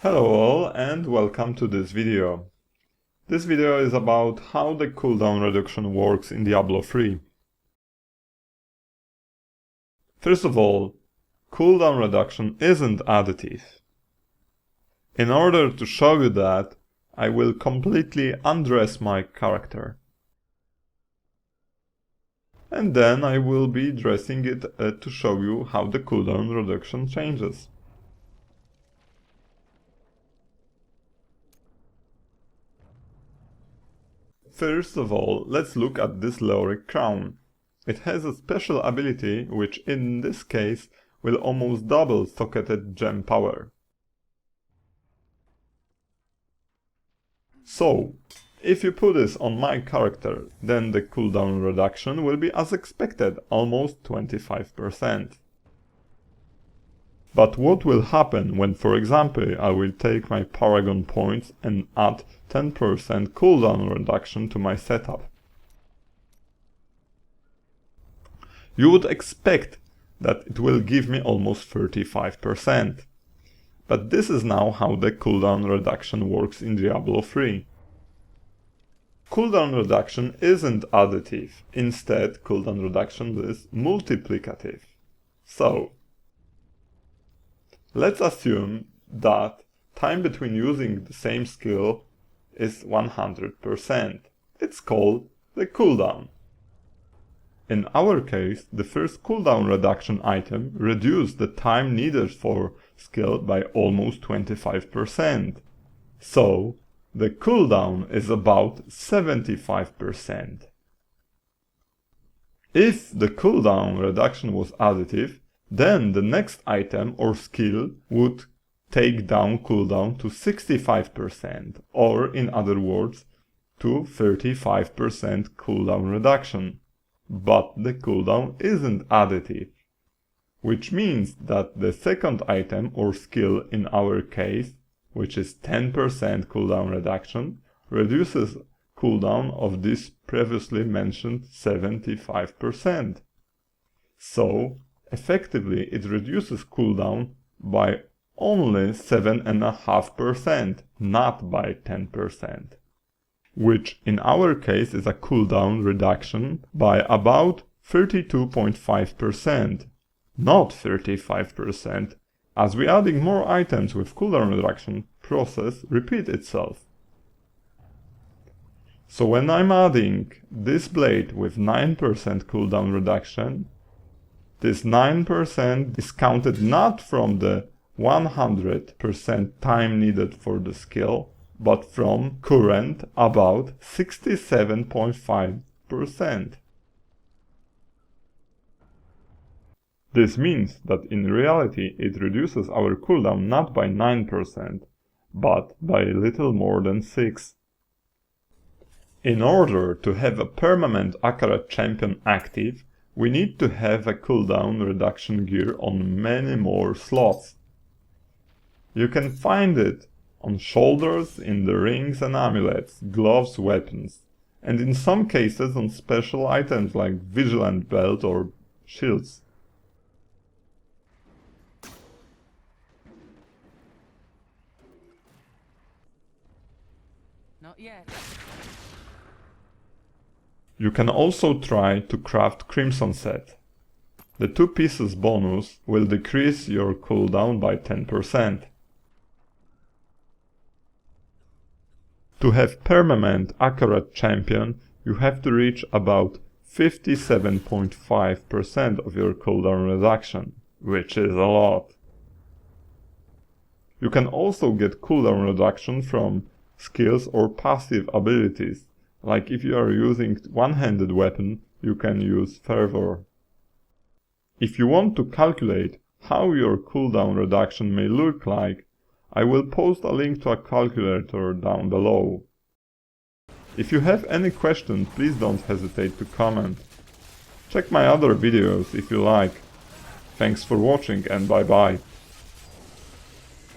Hello all and welcome to this video. This video is about how the cooldown reduction works in Diablo 3. First of all, cooldown reduction isn't additive. In order to show you that, I will completely undress my character. And then I will be dressing it to show you how the cooldown reduction changes. First of all, let's look at this Leoric crown. It has a special ability which in this case will almost double socketed gem power. So, if you put this on my character, then the cooldown reduction will be as expected, almost 25%. But what will happen when, for example, I will take my Paragon points and add 10% cooldown reduction to my setup? You would expect that it will give me almost 35%. But this is now how the cooldown reduction works in Diablo 3. Cooldown reduction isn't additive, instead cooldown reduction is multiplicative. So, let's assume that time between using the same skill is 100%. It's called the cooldown. In our case, the first cooldown reduction item reduced the time needed for skill by almost 25%. So, the cooldown is about 75%. If the cooldown reduction was additive, then the next item or skill would take down cooldown to 65%, or in other words, to 35% cooldown reduction. But the cooldown isn't additive, which means that the second item or skill in our case, which is 10% cooldown reduction, reduces cooldown of this previously mentioned 75%. So, effectively, it reduces cooldown by only 7.5%, not by 10%. Which in our case is a cooldown reduction by about 32.5%, not 35%, as we adding more items with cooldown reduction process repeat itself. So when I'm adding this blade with 9% cooldown reduction, this 9% is counted not from the 100% time needed for the skill, but from current about 67.5%. This means that in reality it reduces our cooldown not by 9%, but by a little more than 6%. In order to have a permanent accurate champion active, we need to have a cooldown reduction gear on many more slots. You can find it on shoulders, in the rings and amulets, gloves, weapons, and in some cases on special items like vigilant belt or shields. Not yet. You can also try to craft Crimson Set. The 2 pieces bonus will decrease your cooldown by 10%. To have permanent accurate champion, you have to reach about 57.5% of your cooldown reduction, which is a lot. You can also get cooldown reduction from skills or passive abilities, like if you are using one-handed weapon, you can use Fervor. If you want to calculate how your cooldown reduction may look like, I will post a link to a calculator down below. If you have any questions, please don't hesitate to comment. Check my other videos if you like. Thanks for watching and bye bye.